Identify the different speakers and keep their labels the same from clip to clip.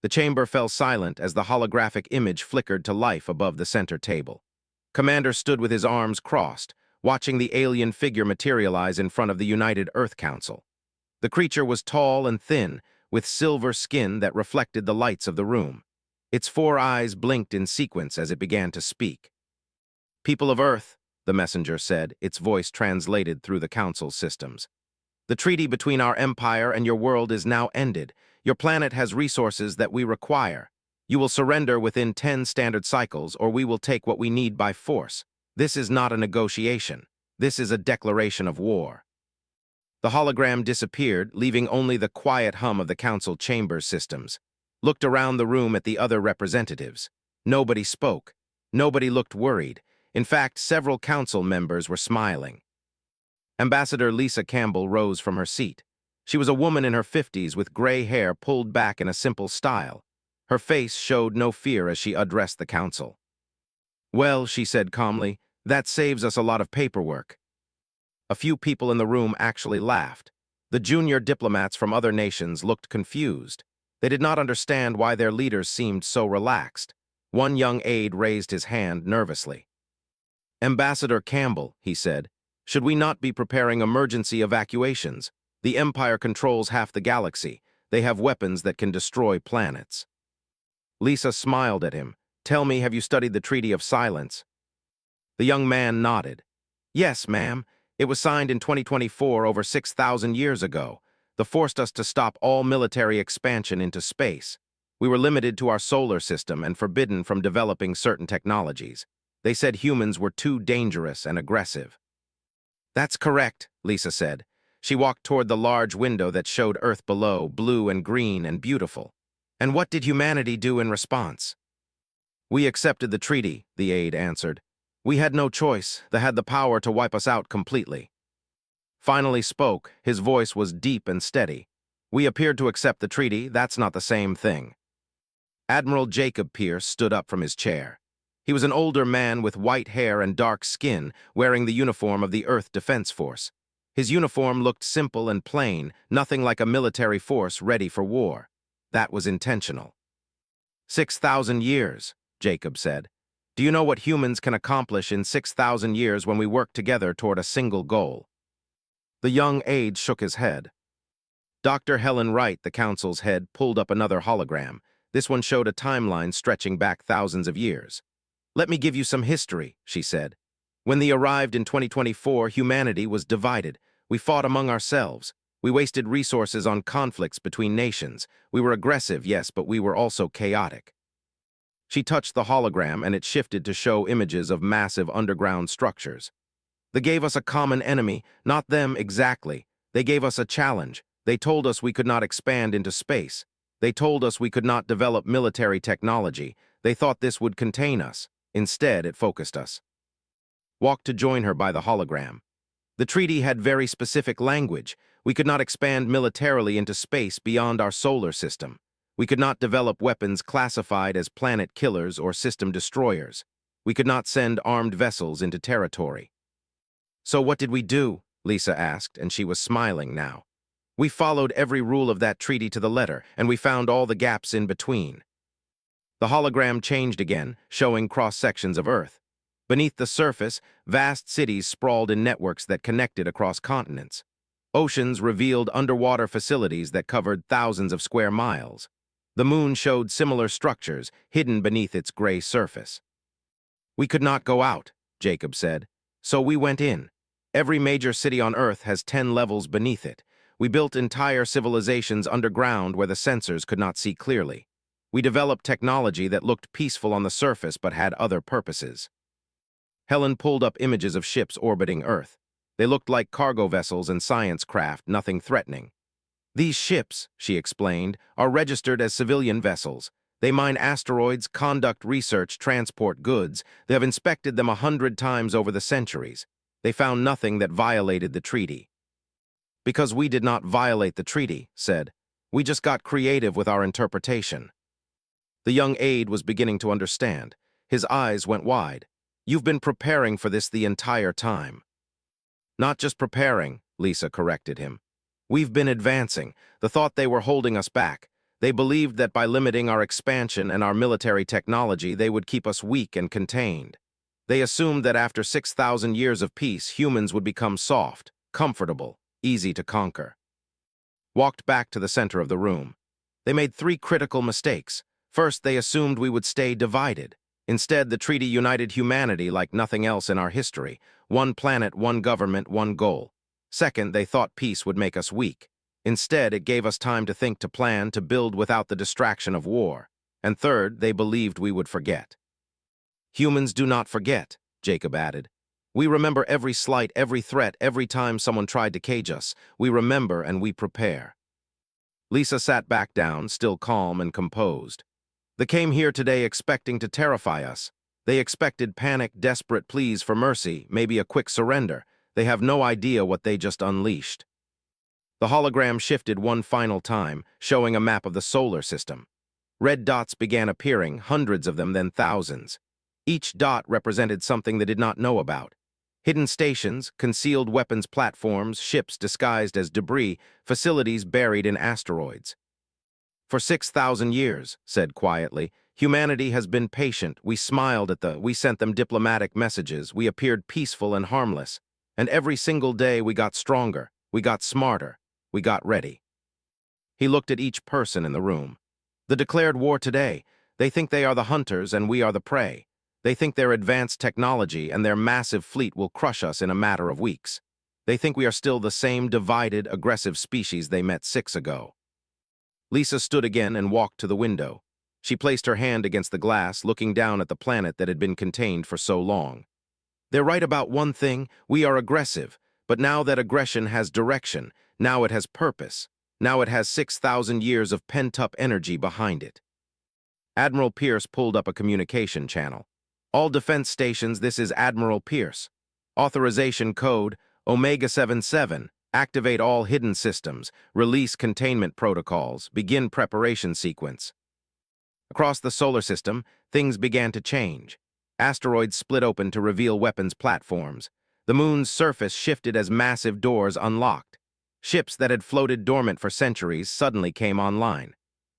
Speaker 1: The chamber fell silent as the holographic image flickered to life above the center table. Commander stood with his arms crossed, watching the alien figure materialize in front of the United Earth Council. The creature was tall and thin, with silver skin that reflected the lights of the room. Its 4 eyes blinked in sequence as it began to speak. "People of Earth," the messenger said, its voice translated through the Council's systems. "The treaty between our empire and your world is now ended. Your planet has resources that we require. You will surrender within 10 standard cycles, or we will take what we need by force. This is not a negotiation. This is a declaration of war." The hologram disappeared, leaving only the quiet hum of the Council chamber's systems. Looked around the room at the other representatives. Nobody spoke. Nobody looked worried. In fact, several Council members were smiling. Ambassador Lisa Campbell rose from her seat. She was a woman in her 50s with gray hair pulled back in a simple style. Her face showed no fear as she addressed the Council. "Well," she said calmly, "that saves us a lot of paperwork." A few people in the room actually laughed. The junior diplomats from other nations looked confused. They did not understand why their leaders seemed so relaxed. One young aide raised his hand nervously. "Ambassador Campbell," he said, "should we not be preparing emergency evacuations? The Empire controls half the galaxy. They have weapons that can destroy planets." Lisa smiled at him. "Tell me, have you studied the Treaty of Silence?" The young man nodded. "Yes, ma'am. It was signed in 2024, over 6,000 years ago. They forced us to stop all military expansion into space. We were limited to our solar system and forbidden from developing certain technologies. They said humans were too dangerous and aggressive." "That's correct," Lisa said. She walked toward the large window that showed Earth below, blue and green and beautiful. "And what did humanity do in response?" "We accepted the treaty," the aide answered. "We had no choice. They had the power to wipe us out completely." Finally spoke, his voice was deep and steady. "We appeared to accept the treaty. That's not the same thing." Admiral Jacob Pierce stood up from his chair. He was an older man with white hair and dark skin, wearing the uniform of the Earth Defense Force. His uniform looked simple and plain, nothing like a military force ready for war. That was intentional. 6,000 years, Jacob said. "Do you know what humans can accomplish in 6,000 years when we work together toward a single goal?" The young aide shook his head. Dr. Helen Wright, the Council's head, pulled up another hologram. This one showed a timeline stretching back thousands of years. "Let me give you some history," she said. "When they arrived in 2024, humanity was divided. We fought among ourselves. We wasted resources on conflicts between nations. We were aggressive, yes, but we were also chaotic." She touched the hologram and it shifted to show images of massive underground structures. "They gave us a common enemy, not them exactly. They gave us a challenge. They told us we could not expand into space. They told us we could not develop military technology. They thought this would contain us. Instead, it focused us." Walked to join her by the hologram. "The treaty had very specific language. We could not expand militarily into space beyond our solar system. We could not develop weapons classified as planet killers or system destroyers. We could not send armed vessels into territory." "So what did we do?" Lisa asked, and she was smiling now. "We followed every rule of that treaty to the letter, and we found all the gaps in between." The hologram changed again, showing cross-sections of Earth. Beneath the surface, vast cities sprawled in networks that connected across continents. Oceans revealed underwater facilities that covered thousands of square miles. The moon showed similar structures, hidden beneath its gray surface. "We could not go out," Jacob said, "so we went in. Every major city on Earth has 10 levels beneath it. We built entire civilizations underground where the sensors could not see clearly. We developed technology that looked peaceful on the surface but had other purposes." Helen pulled up images of ships orbiting Earth. They looked like cargo vessels and science craft, nothing threatening. "These ships," she explained, "are registered as civilian vessels. They mine asteroids, conduct research, transport goods. They have inspected them 100 times over the centuries. They found nothing that violated the treaty." "Because we did not violate the treaty," said. "We just got creative with our interpretation." The young aide was beginning to understand. His eyes went wide. "You've been preparing for this the entire time." "Not just preparing," Lisa corrected him. "We've been advancing. The thought they were holding us back. They believed that by limiting our expansion and our military technology, they would keep us weak and contained. They assumed that after 6,000 years of peace, humans would become soft, comfortable, easy to conquer. Walked back to the center of the room. They made three critical mistakes. First, they assumed we would stay divided. Instead, the treaty united humanity like nothing else in our history. One planet, one government, one goal. Second, they thought peace would make us weak. Instead, it gave us time to think, to plan, to build without the distraction of war. And third, they believed we would forget. Humans do not forget, Jacob added. We remember every slight, every threat, every time someone tried to cage us. We remember and we prepare. Lisa sat back down, still calm and composed. They came here today expecting to terrify us. They expected panic, desperate pleas for mercy, maybe a quick surrender. They have no idea what they just unleashed. The hologram shifted one final time, showing a map of the solar system. Red dots began appearing, hundreds of them, then thousands. Each dot represented something they did not know about. Hidden stations, concealed weapons platforms, ships disguised as debris, facilities buried in asteroids. For 6,000 years, said quietly, humanity has been patient. We smiled we sent them diplomatic messages, we appeared peaceful and harmless. And every single day we got stronger, we got smarter, we got ready. He looked at each person in the room. The declared war today, they think they are the hunters and we are the prey. They think their advanced technology and their massive fleet will crush us in a matter of weeks. They think we are still the same divided, aggressive species they met 6 ago. Lisa stood again and walked to the window. She placed her hand against the glass, looking down at the planet that had been contained for so long. They're right about one thing, we are aggressive, but now that aggression has direction, now it has purpose, now it has 6,000 years of pent-up energy behind it. Admiral Pierce pulled up a communication channel. All defense stations, this is Admiral Pierce. Authorization code, Omega-77, activate all hidden systems, release containment protocols, begin preparation sequence. Across the solar system, things began to change. Asteroids split open to reveal weapons platforms. The moon's surface shifted as massive doors unlocked. Ships that had floated dormant for centuries suddenly came online.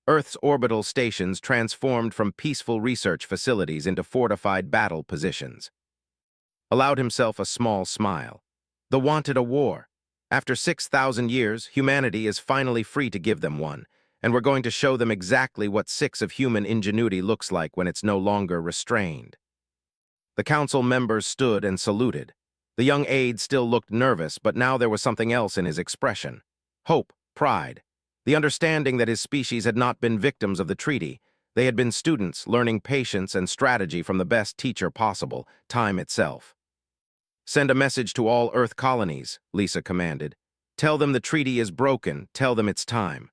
Speaker 1: Earth's orbital stations transformed from peaceful research facilities into fortified battle positions. Allowed himself a small smile. They wanted a war. After 6,000 years, humanity is finally free to give them one, and we're going to show them exactly what 6 of human ingenuity looks like when it's no longer restrained. The council members stood and saluted. The young aide still looked nervous, but now there was something else in his expression. Hope, pride. The understanding that his species had not been victims of the treaty. They had been students, learning patience and strategy from the best teacher possible, time itself. Send a message to all Earth colonies, Lisa commanded. Tell them the treaty is broken, tell them it's time.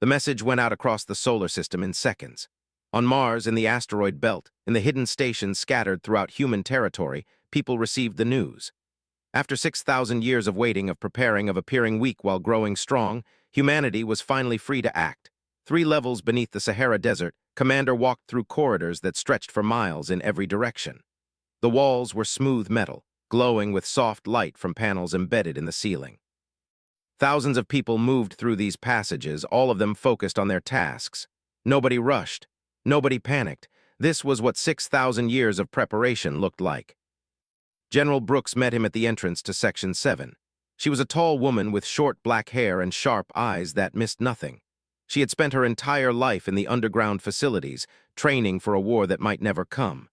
Speaker 1: The message went out across the solar system in seconds. On Mars, in the asteroid belt, in the hidden stations scattered throughout human territory, people received the news. After 6,000 years of waiting, of preparing, of appearing weak while growing strong, humanity was finally free to act. 3 levels beneath the Sahara Desert, Commander walked through corridors that stretched for miles in every direction. The walls were smooth metal, glowing with soft light from panels embedded in the ceiling. Thousands of people moved through these passages, all of them focused on their tasks. Nobody rushed. Nobody panicked. This was what 6,000 years of preparation looked like. General Brooks met him at the entrance to Section 7. She was a tall woman with short black hair and sharp eyes that missed nothing. She had spent her entire life in the underground facilities, training for a war that might never come.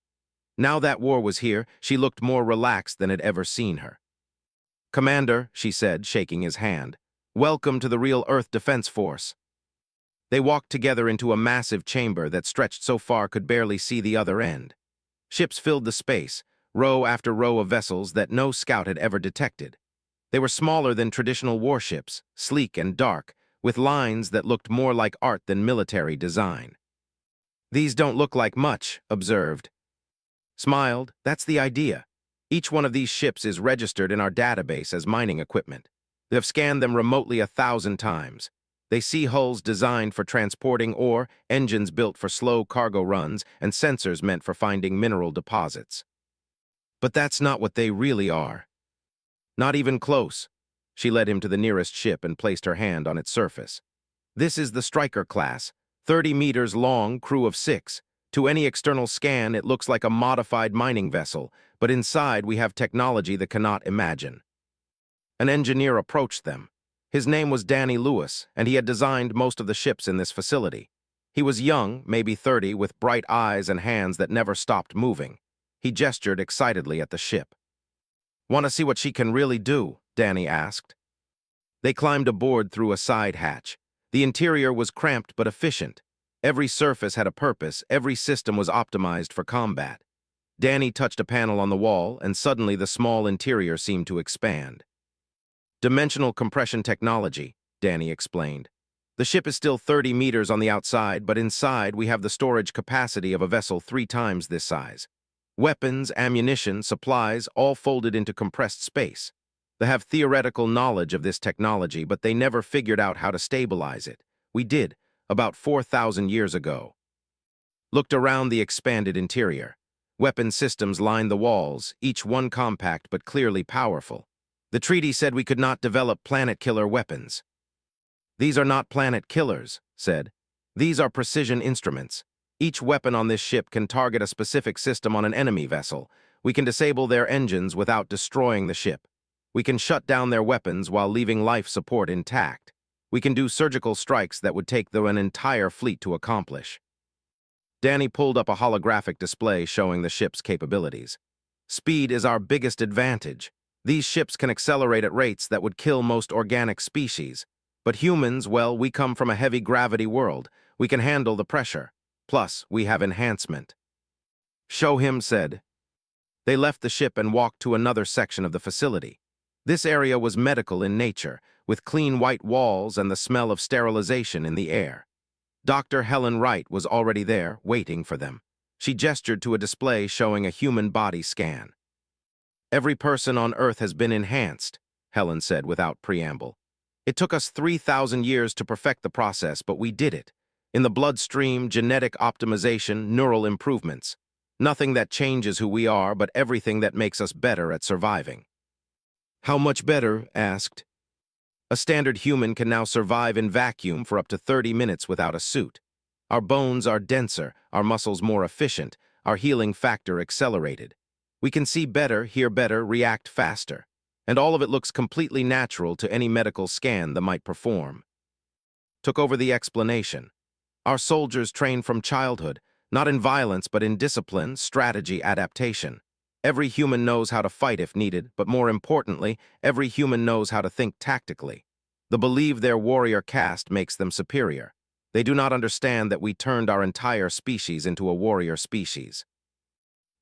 Speaker 1: Now that war was here, she looked more relaxed than had ever seen her. "Commander," she said, shaking his hand, "welcome to the real Earth Defense Force." They walked together into a massive chamber that stretched so far could barely see the other end. Ships filled the space, row after row of vessels that no scout had ever detected. They were smaller than traditional warships, sleek and dark, with lines that looked more like art than military design. "These don't look like much," observed. Smiled, "That's the idea. Each one of these ships is registered in our database as mining equipment. They have scanned them remotely 1,000 times. They see hulls designed for transporting ore, engines built for slow cargo runs, and sensors meant for finding mineral deposits. But that's not what they really are. Not even close." She led him to the nearest ship and placed her hand on its surface. This is the Striker class, 30 meters long, crew of 6. To any external scan, it looks like a modified mining vessel, but inside we have technology that cannot imagine. An engineer approached them. His name was Danny Lewis, and he had designed most of the ships in this facility. He was young, maybe 30, with bright eyes and hands that never stopped moving. He gestured excitedly at the ship. "Want to see what she can really do?" Danny asked. They climbed aboard through a side hatch. The interior was cramped but efficient. Every surface had a purpose, every system was optimized for combat. Danny touched a panel on the wall, and suddenly the small interior seemed to expand. "Dimensional compression technology," Danny explained. "The ship is still 30 meters on the outside, but inside we have the storage capacity of a vessel 3 times this size. Weapons, ammunition, supplies, all folded into compressed space. They have theoretical knowledge of this technology, but they never figured out how to stabilize it. We did, about 4,000 years ago." Looked around the expanded interior. Weapon systems lined the walls, each one compact but clearly powerful. The treaty said we could not develop planet-killer weapons. "These are not planet killers," said. "These are precision instruments. Each weapon on this ship can target a specific system on an enemy vessel. We can disable their engines without destroying the ship. We can shut down their weapons while leaving life support intact. We can do surgical strikes that would take an entire fleet to accomplish." Danny pulled up a holographic display showing the ship's capabilities. "Speed is our biggest advantage. These ships can accelerate at rates that would kill most organic species. But humans, well, we come from a heavy gravity world. We can handle the pressure. Plus, we have enhancement." "Show him," said. They left the ship and walked to another section of the facility. This area was medical in nature, with clean white walls and the smell of sterilization in the air. Dr. Helen Wright was already there, waiting for them. She gestured to a display showing a human body scan. "Every person on Earth has been enhanced," Helen said without preamble. "It took us 3,000 years to perfect the process, but we did it. In the bloodstream, genetic optimization, neural improvements. Nothing that changes who we are, but everything that makes us better at surviving." "How much better?" asked. "A standard human can now survive in vacuum for up to 30 minutes without a suit. Our bones are denser, our muscles more efficient, our healing factor accelerated. We can see better, hear better, react faster. And all of it looks completely natural to any medical scan that might perform." Took over the explanation. "Our soldiers train from childhood, not in violence but in discipline, strategy, adaptation. Every human knows how to fight if needed, but more importantly, every human knows how to think tactically. They believe their warrior caste makes them superior. They do not understand that we turned our entire species into a warrior species."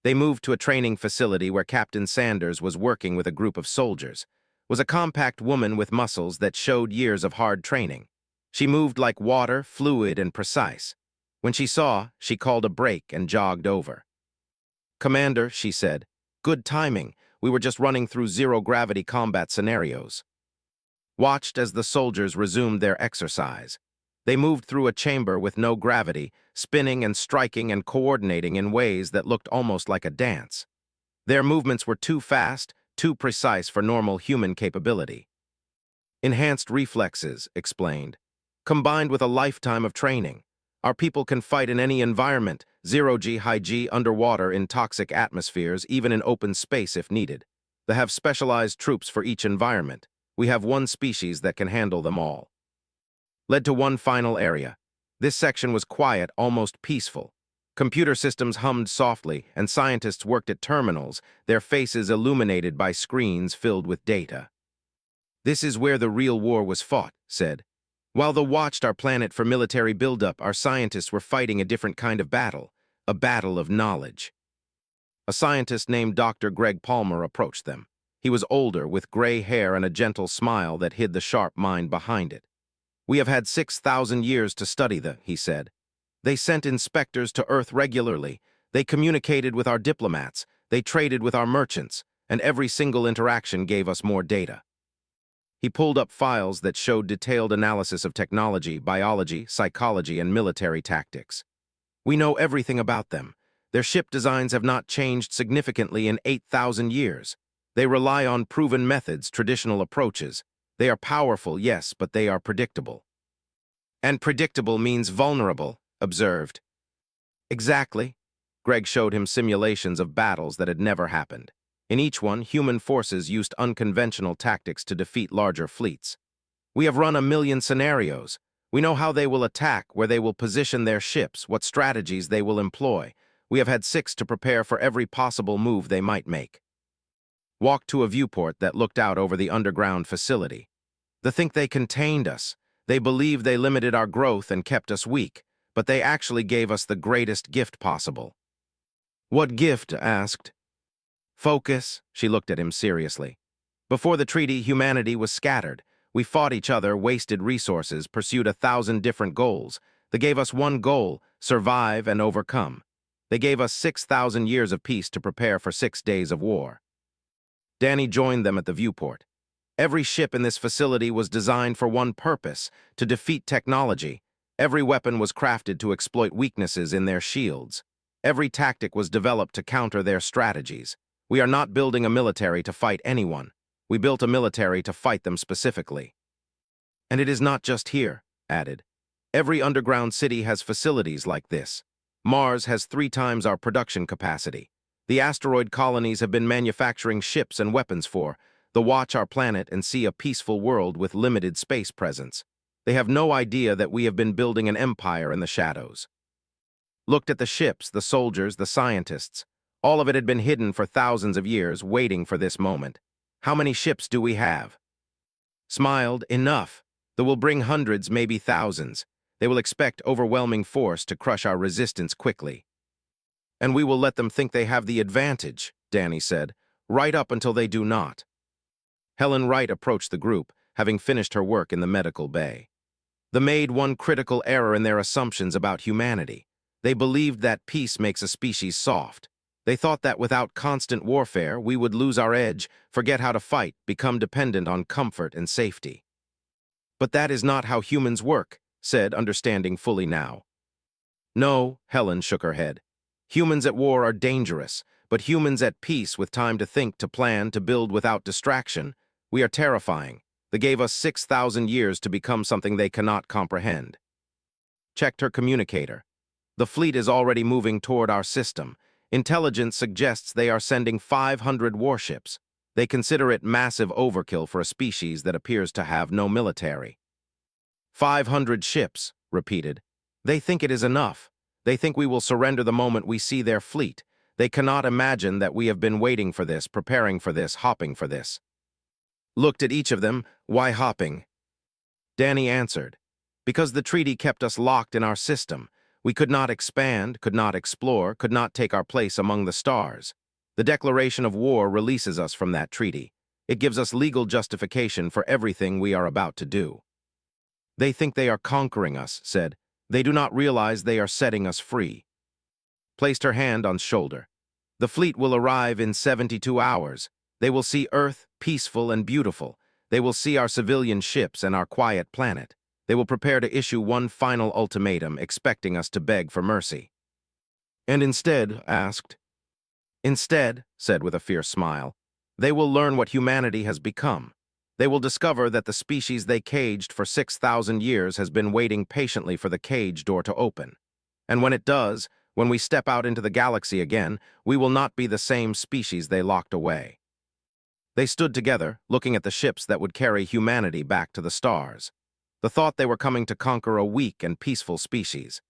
Speaker 1: They moved to a training facility where Captain Sanders was working with a group of soldiers. It was a compact woman with muscles that showed years of hard training. She moved like water, fluid and precise. When she saw, she called a break and jogged over. "Commander," she said, "good timing. We were just running through zero-gravity combat scenarios." Watched as the soldiers resumed their exercise. They moved through a chamber with no gravity, spinning and striking and coordinating in ways that looked almost like a dance. Their movements were too fast, too precise for normal human capability. "Enhanced reflexes," explained, "combined with a lifetime of training. Our people can fight in any environment, zero-G, high-G, underwater, in toxic atmospheres, even in open space if needed. They have specialized troops for each environment. We have one species that can handle them all." Led to one final area. This section was quiet, almost peaceful. Computer systems hummed softly, and scientists worked at terminals, their faces illuminated by screens filled with data. "This is where the real war was fought," said. "While they watched our planet for military buildup, our scientists were fighting a different kind of battle, a battle of knowledge." A scientist named Dr. Greg Palmer approached them. He was older, with gray hair and a gentle smile that hid the sharp mind behind it. "We have had 6,000 years to study he said. They sent inspectors to Earth regularly. They communicated with our diplomats. They traded with our merchants. And every single interaction gave us more data." He pulled up files that showed detailed analysis of technology, biology, psychology, and military tactics. "We know everything about them. Their ship designs have not changed significantly in 8,000 years. They rely on proven methods, traditional approaches. They are powerful, yes, but they are predictable." And predictable means vulnerable, observed. Exactly. Greg showed him simulations of battles that had never happened. In each one, human forces used unconventional tactics to defeat larger fleets. We have run 1,000,000 scenarios. We know how they will attack, where they will position their ships, what strategies they will employ. We have had 6 to prepare for every possible move they might make. Walked to a viewport that looked out over the underground facility. They think they contained us. They believe they limited our growth and kept us weak, but they actually gave us the greatest gift possible. What gift? Asked. Focus. She looked at him seriously. Before the treaty, humanity was scattered. We fought each other, wasted resources, pursued 1,000 different goals. They gave us one goal: survive and overcome. They gave us 6,000 years of peace to prepare for 6 days of war. Danny joined them at the viewport. Every ship in this facility was designed for one purpose: to defeat technology. Every weapon was crafted to exploit weaknesses in their shields. Every tactic was developed to counter their strategies. We are not building a military to fight anyone. We built a military to fight them specifically. And it is not just here, added. Every underground city has facilities like this. Mars has 3 times our production capacity. The asteroid colonies have been manufacturing ships and weapons for. They watch our planet and see a peaceful world with limited space presence. They have no idea that we have been building an empire in the shadows. Looked at the ships, the soldiers, the scientists. All of it had been hidden for thousands of years, waiting for this moment. How many ships do we have? Smiled. Enough. They will bring hundreds, maybe thousands. They will expect overwhelming force to crush our resistance quickly. And we will let them think they have the advantage, Danny said, right up until they do not. Helen Wright approached the group, having finished her work in the medical bay. They made one critical error in their assumptions about humanity. They believed that peace makes a species soft. They thought that without constant warfare, we would lose our edge, forget how to fight, become dependent on comfort and safety. But that is not how humans work, said, understanding fully now. No, Helen shook her head. Humans at war are dangerous, but humans at peace with time to think, to plan, to build without distraction, we are terrifying. They gave us 6,000 years to become something they cannot comprehend. Checked her communicator. The fleet is already moving toward our system. Intelligence suggests they are sending 500 warships. They consider it massive overkill for a species that appears to have no military. 500 ships, repeated. They think it is enough. They think we will surrender the moment we see their fleet. They cannot imagine that we have been waiting for this, preparing for this, hopping for this. Looked at each of them. Why hopping? Danny answered. Because the treaty kept us locked in our system. We could not expand, could not explore, could not take our place among the stars. The declaration of war releases us from that treaty. It gives us legal justification for everything we are about to do. They think they are conquering us, said. They do not realize they are setting us free. Placed her hand on shoulder. The fleet will arrive in 72 hours. They will see Earth, peaceful and beautiful. They will see our civilian ships and our quiet planet. They will prepare to issue one final ultimatum, expecting us to beg for mercy. And instead, asked. Instead, said with a fierce smile, they will learn what humanity has become. They will discover that the species they caged for 6,000 years has been waiting patiently for the cage door to open. And when it does, when we step out into the galaxy again, we will not be the same species they locked away. They stood together, looking at the ships that would carry humanity back to the stars. The thought they were coming to conquer a weak and peaceful species.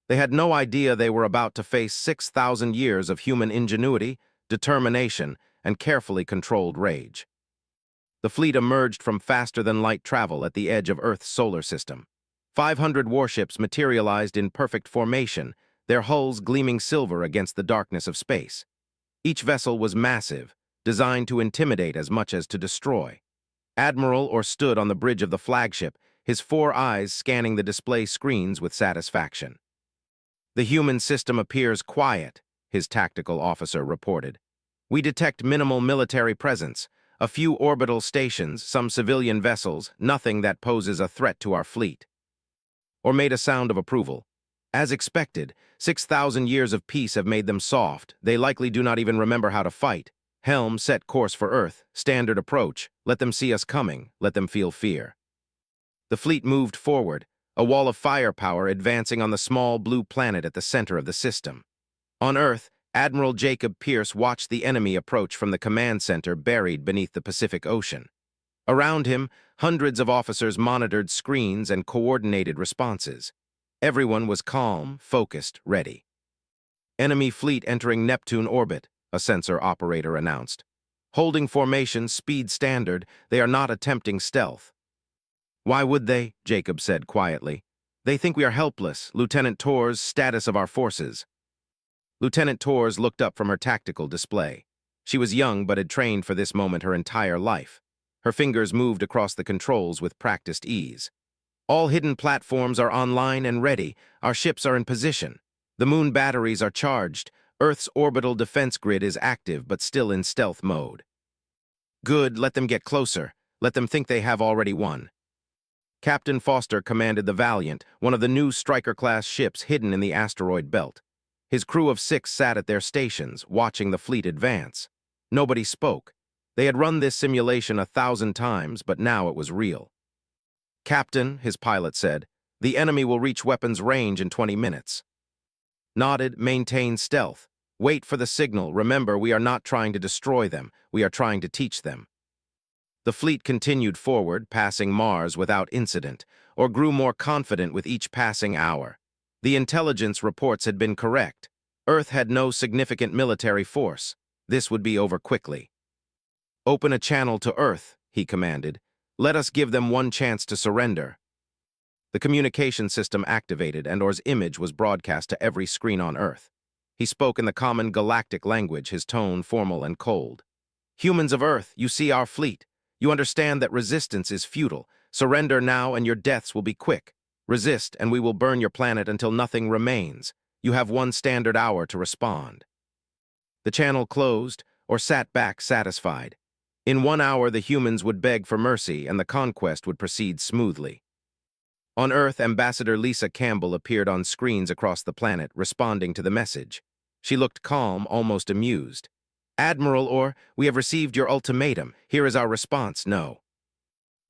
Speaker 1: They had no idea they were about to face 6,000 years of human ingenuity, determination, and carefully controlled rage. The fleet emerged from faster-than-light travel at the edge of Earth's solar system. 500 warships materialized in perfect formation, their hulls gleaming silver against the darkness of space. Each vessel was massive, designed to intimidate as much as to destroy. Admiral Orr stood on the bridge of the flagship, his 4 eyes scanning the display screens with satisfaction. The human system appears quiet, his tactical officer reported. We detect minimal military presence, a few orbital stations, some civilian vessels, nothing that poses a threat to our fleet. Or made a sound of approval. As expected, 6,000 years of peace have made them soft. They likely do not even remember how to fight. Helm, set course for Earth. Standard approach. Let them see us coming. Let them feel fear. The fleet moved forward. a wall of firepower advancing on the small blue planet at the center of the system. On Earth, Admiral Jacob Pierce watched the enemy approach from the command center buried beneath the Pacific Ocean. Around him, hundreds of officers monitored screens and coordinated responses. Everyone was calm, focused, ready. "Enemy fleet entering Neptune orbit," a sensor operator announced. "Holding formation, speed standard, they are not attempting stealth." "Why would they?" Jacob said quietly. "They think we are helpless. Lieutenant Torres, status of our forces." Lieutenant Torres looked up from her tactical display. She was young but had trained for this moment her entire life. Her fingers moved across the controls with practiced ease. "All hidden platforms are online and ready. Our ships are in position. The moon batteries are charged. Earth's orbital defense grid is active but still in stealth mode." "Good, let them get closer. Let them think they have already won." Captain Foster commanded the Valiant, one of the new Striker-class ships hidden in the asteroid belt. His crew of 6 sat at their stations, watching the fleet advance. Nobody spoke. They had run this simulation 1,000 times, but now it was real. "Captain," his pilot said, "the enemy will reach weapons range in 20 minutes. Nodded, maintain stealth. Wait for the signal. Remember, we are not trying to destroy them. We are trying to teach them." The fleet continued forward, passing Mars without incident, or grew more confident with each passing hour. The intelligence reports had been correct. Earth had no significant military force. This would be over quickly. "Open a channel to Earth," he commanded. "Let us give them one chance to surrender." The communication system activated, and Or's image was broadcast to every screen on Earth. He spoke in the common galactic language, his tone formal and cold. "Humans of Earth, you see our fleet. You understand that resistance is futile. Surrender now and your deaths will be quick. Resist and we will burn your planet until nothing remains. You have 1 standard hour to respond." The channel closed, or sat back satisfied. In 1 hour, the humans would beg for mercy and the conquest would proceed smoothly. On Earth, Ambassador Lisa Campbell appeared on screens across the planet, responding to the message. She looked calm, almost amused. "Admiral Orr, we have received your ultimatum. Here is our response, no."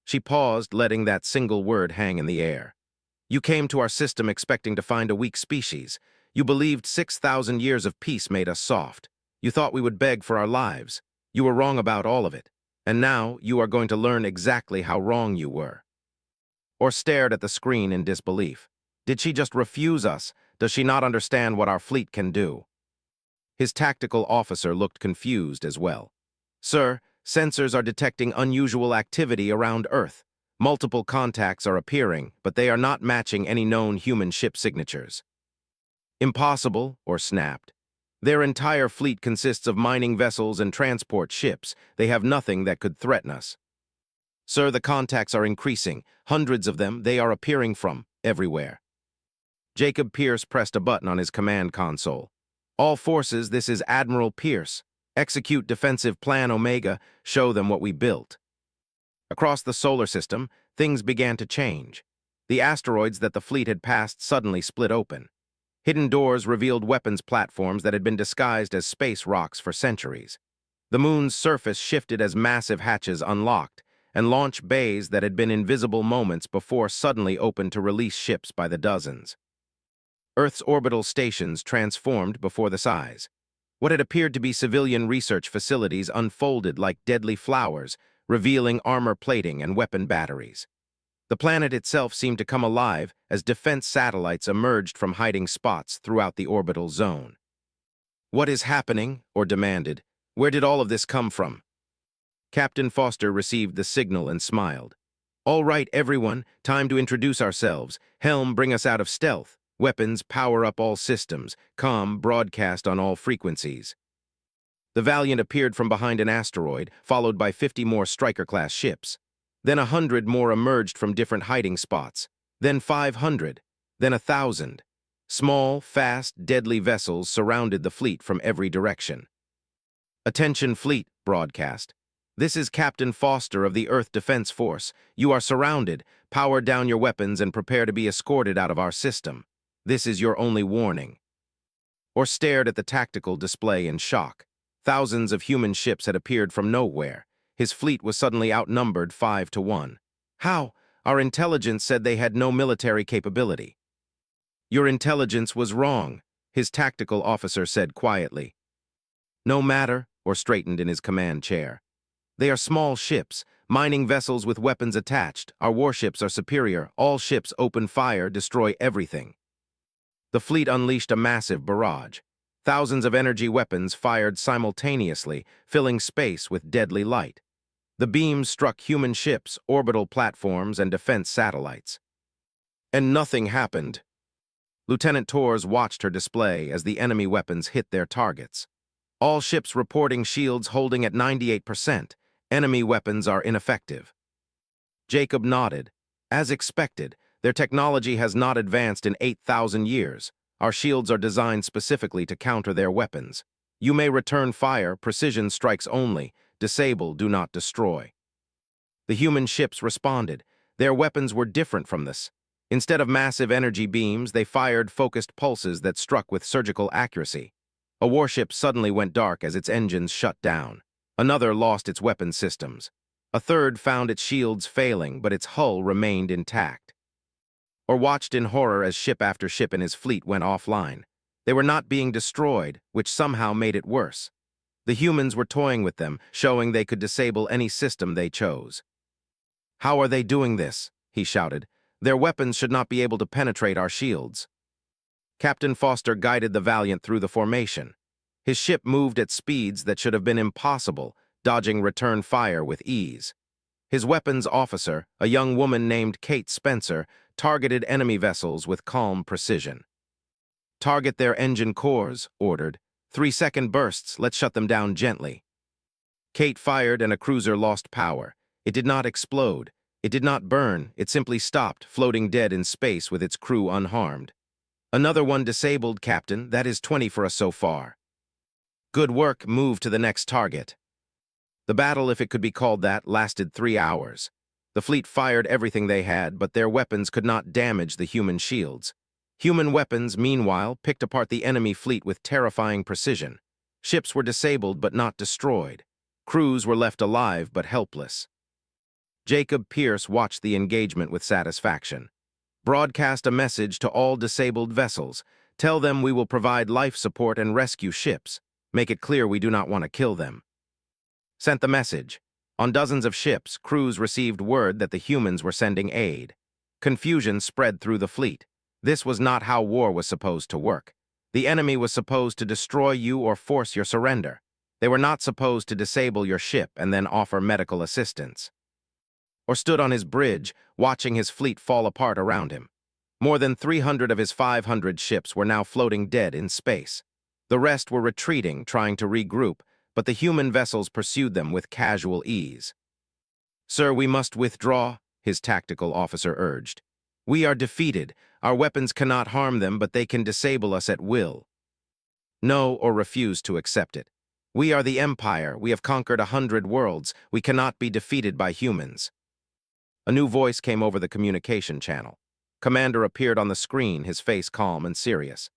Speaker 1: She paused, letting that single word hang in the air. "You came to our system expecting to find a weak species. You believed 6,000 years of peace made us soft. You thought we would beg for our lives. You were wrong about all of it. And now you are going to learn exactly how wrong you were." Or stared at the screen in disbelief. Did she just refuse us? Does she not understand what our fleet can do? His tactical officer looked confused as well. "Sir, sensors are detecting unusual activity around Earth. Multiple contacts are appearing, but they are not matching any known human ship signatures." "Impossible," Or snapped. "Their entire fleet consists of mining vessels and transport ships. They have nothing that could threaten us." "Sir, the contacts are increasing. Hundreds of them. They are appearing from everywhere." Jacob Pierce pressed a button on his command console. "All forces, this is Admiral Pierce. Execute defensive plan Omega. Show them what we built." Across the solar system, things began to change. The asteroids that the fleet had passed suddenly split open. Hidden doors revealed weapons platforms that had been disguised as space rocks for centuries. The moon's surface shifted as massive hatches unlocked, and launch bays that had been invisible moments before suddenly opened to release ships by the dozens. Earth's orbital stations transformed before the eyes. What had appeared to be civilian research facilities unfolded like deadly flowers, revealing armor plating and weapon batteries. The planet itself seemed to come alive as defense satellites emerged from hiding spots throughout the orbital zone. "What is happening?" Or demanded. "Where did all of this come from?" Captain Foster received the signal and smiled. "All right, everyone, time to introduce ourselves. Helm, bring us out of stealth. Weapons, power up all systems. Comm, broadcast on all frequencies." The Valiant appeared from behind an asteroid, followed by 50 more Striker-class ships. Then 100 more emerged from different hiding spots. Then 500. Then 1,000. Small, fast, deadly vessels surrounded the fleet from every direction. "Attention fleet," broadcast. "This is Captain Foster of the Earth Defense Force. You are surrounded. Power down your weapons and prepare to be escorted out of our system. This is your only warning." Or stared at the tactical display in shock. Thousands of human ships had appeared from nowhere. His fleet was suddenly outnumbered 5 to 1. "How? Our intelligence said they had no military capability. Your intelligence was wrong, his tactical officer said quietly. No matter, or straightened in his command chair. They are small ships, mining vessels with weapons attached. Our warships are superior. All ships open fire, destroy everything. The fleet unleashed a massive barrage. Thousands of energy weapons fired simultaneously, filling space with deadly light. The beams struck human ships, orbital platforms, and defense satellites. And nothing happened. Lieutenant Torres watched her display as the enemy weapons hit their targets. All ships reporting shields holding at 98%. Enemy weapons are ineffective. Jacob nodded. As expected, their technology has not advanced in 8,000 years. Our shields are designed specifically to counter their weapons. You may return fire, precision strikes only. Disable, do not destroy. The human ships responded. Their weapons were different from this. Instead of massive energy beams, they fired focused pulses that struck with surgical accuracy. A warship suddenly went dark as its engines shut down. Another lost its weapon systems. A third found its shields failing, but its hull remained intact. Or watched in horror as ship after ship in his fleet went offline. They were not being destroyed, which somehow made it worse. The humans were toying with them, showing they could disable any system they chose. How are they doing this? He shouted. Their weapons should not be able to penetrate our shields. Captain Foster guided the Valiant through the formation. His ship moved at speeds that should have been impossible, dodging return fire with ease. His weapons officer, a young woman named Kate Spencer, targeted enemy vessels with calm precision. Target their engine cores, ordered. 3-second bursts, let's shut them down gently. Kate fired and a cruiser lost power. It did not explode. It did not burn. It simply stopped, floating dead in space with its crew unharmed. Another one disabled, Captain. That is 20 for us so far. Good work, move to the next target. The battle, if it could be called that, lasted 3 hours. The fleet fired everything they had, but their weapons could not damage the human shields. Human weapons, meanwhile, picked apart the enemy fleet with terrifying precision. Ships were disabled but not destroyed. Crews were left alive but helpless. Jacob Pierce watched the engagement with satisfaction. Broadcast a message to all disabled vessels. Tell them we will provide life support and rescue ships. Make it clear we do not want to kill them. Sent the message. On dozens of ships, crews received word that the humans were sending aid. Confusion spread through the fleet. This was not how war was supposed to work. The enemy was supposed to destroy you or force your surrender. They were not supposed to disable your ship and then offer medical assistance. Or stood on his bridge, watching his fleet fall apart around him. More than 300 of his 500 ships were now floating dead in space. The rest were retreating, trying to regroup, but the human vessels pursued them with casual ease. Sir, we must withdraw, his tactical officer urged. We are defeated. Our weapons cannot harm them, but they can disable us at will. No, or refuse to accept it. We are the Empire. We have conquered 100 worlds. We cannot be defeated by humans. A new voice came over the communication channel. Commander appeared on the screen, his face calm and serious.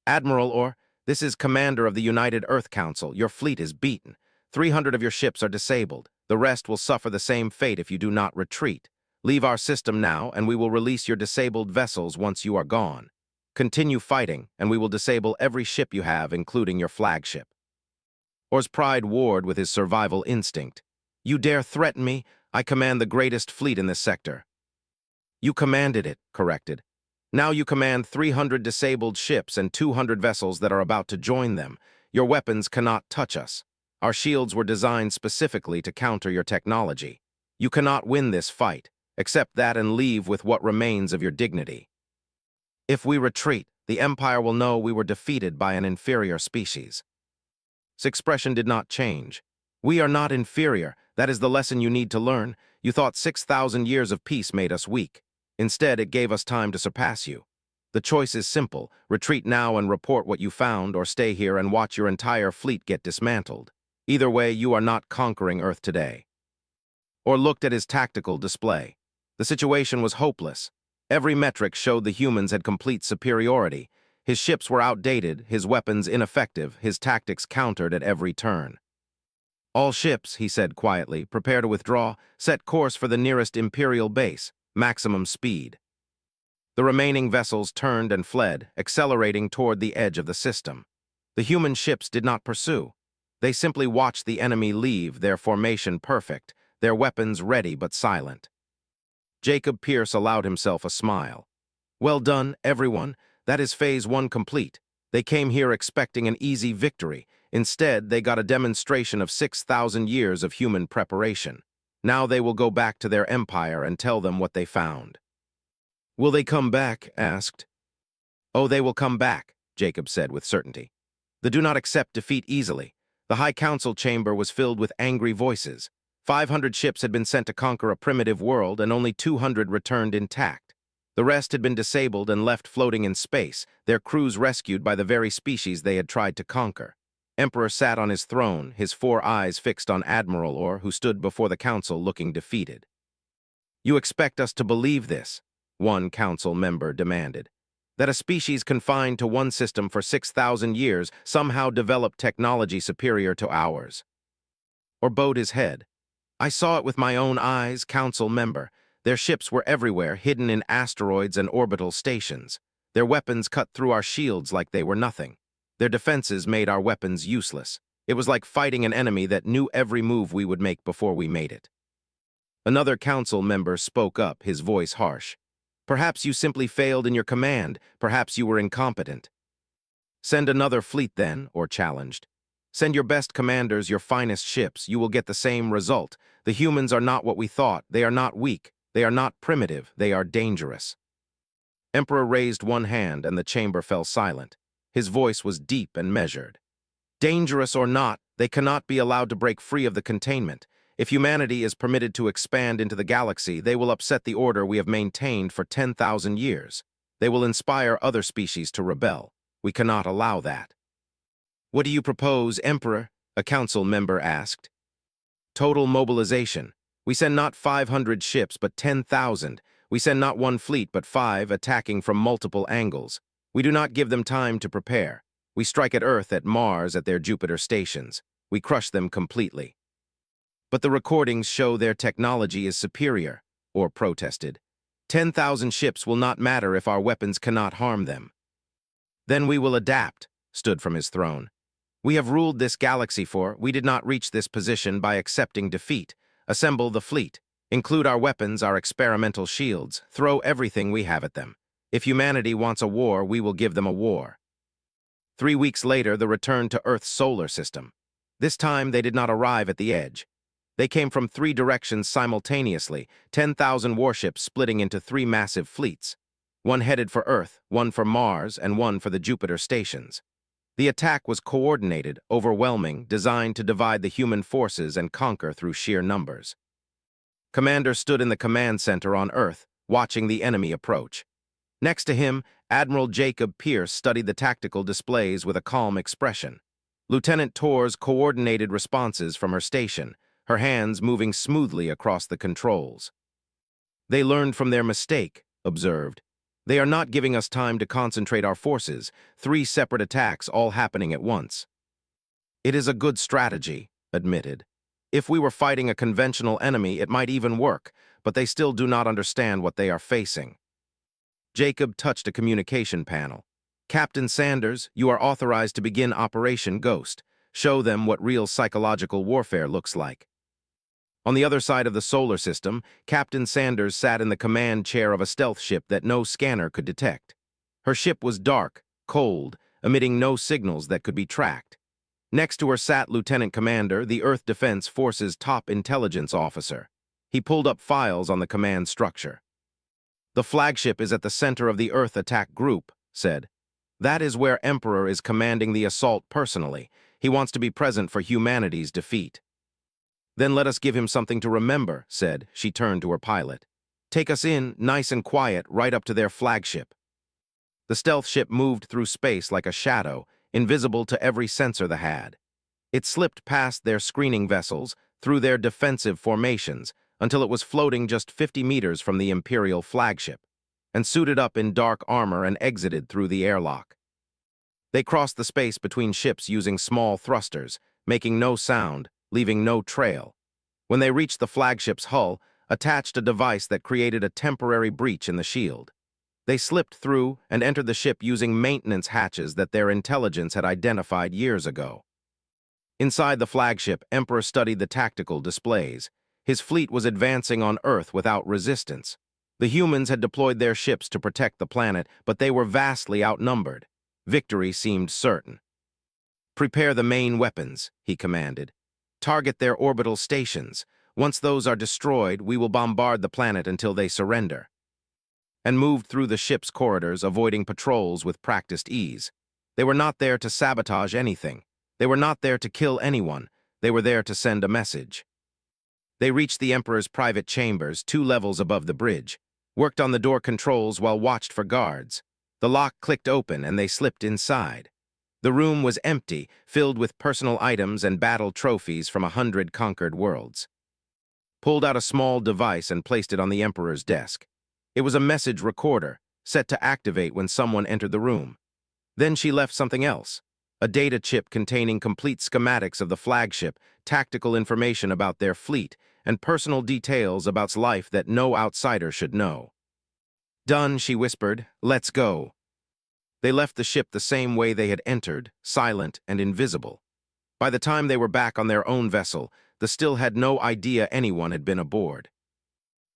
Speaker 1: Admiral Orr, this is Commander of the United Earth Council. Your fleet is beaten. 300 of your ships are disabled. The rest will suffer the same fate if you do not retreat. Leave our system now, and we will release your disabled vessels once you are gone. Continue fighting, and we will disable every ship you have, including your flagship. Orr's pride warred with his survival instinct. You dare threaten me? I command the greatest fleet in this sector. You commanded it, corrected. Now you command 300 disabled ships and 200 vessels that are about to join them. Your weapons cannot touch us. Our shields were designed specifically to counter your technology. You cannot win this fight. Accept that and leave with what remains of your dignity. If we retreat, the Empire will know we were defeated by an inferior species. His expression did not change. We are not inferior. That is the lesson you need to learn. You thought 6,000 years of peace made us weak. Instead, it gave us time to surpass you. The choice is simple. Retreat now and report what you found, or stay here and watch your entire fleet get dismantled. Either way, you are not conquering Earth today. Or looked at his tactical display. The situation was hopeless. Every metric showed the humans had complete superiority. His ships were outdated, his weapons ineffective, his tactics countered at every turn. All ships, he said quietly, prepare to withdraw, set course for the nearest Imperial base. maximum speed. The remaining vessels turned and fled, accelerating toward the edge of the system. The human ships did not pursue. They simply watched the enemy leave, their formation perfect, their weapons ready but silent. Jacob Pierce allowed himself a smile. Well done, everyone. That is Phase 1 complete. They came here expecting an easy victory. Instead, they got a demonstration of 6,000 years of human preparation. Now they will go back to their empire and tell them what they found. Will they come back? Asked. Oh, they will come back, Jacob said with certainty. They do not accept defeat easily. The High Council chamber was filled with angry voices. 500 ships had been sent to conquer a primitive world, and only 200 returned intact. The rest had been disabled and left floating in space, their crews rescued by the very species they had tried to conquer. Emperor sat on his throne, his 4 eyes fixed on Admiral Orr, who stood before the council looking defeated. You expect us to believe this? One council member demanded. That a species confined to one system for 6,000 years somehow developed technology superior to ours. Orr bowed his head. I saw it with my own eyes, council member. Their ships were everywhere, hidden in asteroids and orbital stations. Their weapons cut through our shields like they were nothing. Their defenses made our weapons useless. It was like fighting an enemy that knew every move we would make before we made it. Another council member spoke up, his voice harsh. Perhaps you simply failed in your command. Perhaps you were incompetent. Send another fleet then, Orr challenged. Send your best commanders, your finest ships. You will get the same result. The humans are not what we thought. They are not weak. They are not primitive. They are dangerous. Emperor raised one hand and the chamber fell silent. His voice was deep and measured. Dangerous or not, they cannot be allowed to break free of the containment. If humanity is permitted to expand into the galaxy, they will upset the order we have maintained for 10,000 years. They will inspire other species to rebel. We cannot allow that. What do you propose, Emperor? A council member asked. Total mobilization. We send not 500 ships, but 10,000. We send not one fleet, but 5, attacking from multiple angles. We do not give them time to prepare. We strike at Earth, at Mars, at their Jupiter stations. We crush them completely. But the recordings show their technology is superior, Orr protested. 10,000 ships will not matter if our weapons cannot harm them. Then we will adapt, stood from his throne. We have ruled this galaxy we did not reach this position by accepting defeat. Assemble the fleet. Include our weapons, our experimental shields. Throw everything we have at them. If humanity wants a war, we will give them a war. 3 weeks later, the return to Earth's solar system. This time, they did not arrive at the edge. They came from 3 directions simultaneously, 10,000 warships splitting into 3 massive fleets. One headed for Earth, one for Mars, and one for the Jupiter stations. The attack was coordinated, overwhelming, designed to divide the human forces and conquer through sheer numbers. Commander stood in the command center on Earth, watching the enemy approach. Next to him, Admiral Jacob Pierce studied the tactical displays with a calm expression. Lieutenant Torres coordinated responses from her station, her hands moving smoothly across the controls. They learned from their mistake, observed. They are not giving us time to concentrate our forces, 3 separate attacks all happening at once. It is a good strategy, admitted. If we were fighting a conventional enemy, it might even work, but they still do not understand what they are facing. Jacob touched a communication panel. Captain Sanders, you are authorized to begin Operation Ghost. Show them what real psychological warfare looks like. On the other side of the solar system, Captain Sanders sat in the command chair of a stealth ship that no scanner could detect. Her ship was dark, cold, emitting no signals that could be tracked. Next to her sat Lieutenant Commander, the Earth Defense Force's top intelligence officer. He pulled up files on the command structure. The flagship is at the center of the Earth attack group, said. That is where Emperor is commanding the assault personally. He wants to be present for humanity's defeat. Then let us give him something to remember, said. She turned to her pilot. Take us in, nice and quiet, right up to their flagship. The stealth ship moved through space like a shadow, invisible to every sensor they had. It slipped past their screening vessels, through their defensive formations, until it was floating just 50 meters from the Imperial flagship, and suited up in dark armor and exited through the airlock. They crossed the space between ships using small thrusters, making no sound, leaving no trail. When they reached the flagship's hull, attached a device that created a temporary breach in the shield. They slipped through and entered the ship using maintenance hatches that their intelligence had identified years ago. Inside the flagship, Emperor studied the tactical displays. His fleet was advancing on Earth without resistance. The humans had deployed their ships to protect the planet, but they were vastly outnumbered. Victory seemed certain. "Prepare the main weapons," he commanded. "Target their orbital stations. Once those are destroyed, we will bombard the planet until they surrender." And moved through the ship's corridors, avoiding patrols with practiced ease. They were not there to sabotage anything. They were not there to kill anyone. They were there to send a message. They reached the Emperor's private chambers, 2 levels above the bridge, worked on the door controls while watched for guards. The lock clicked open and they slipped inside. The room was empty, filled with personal items and battle trophies from 100 conquered worlds. Pulled out a small device and placed it on the Emperor's desk. It was a message recorder, set to activate when someone entered the room. Then she left something else. A data chip containing complete schematics of the flagship, tactical information about their fleet, and personal details about life that no outsider should know. "Done," she whispered. "Let's go." They left the ship the same way they had entered, silent and invisible. By the time they were back on their own vessel, the Still had no idea anyone had been aboard.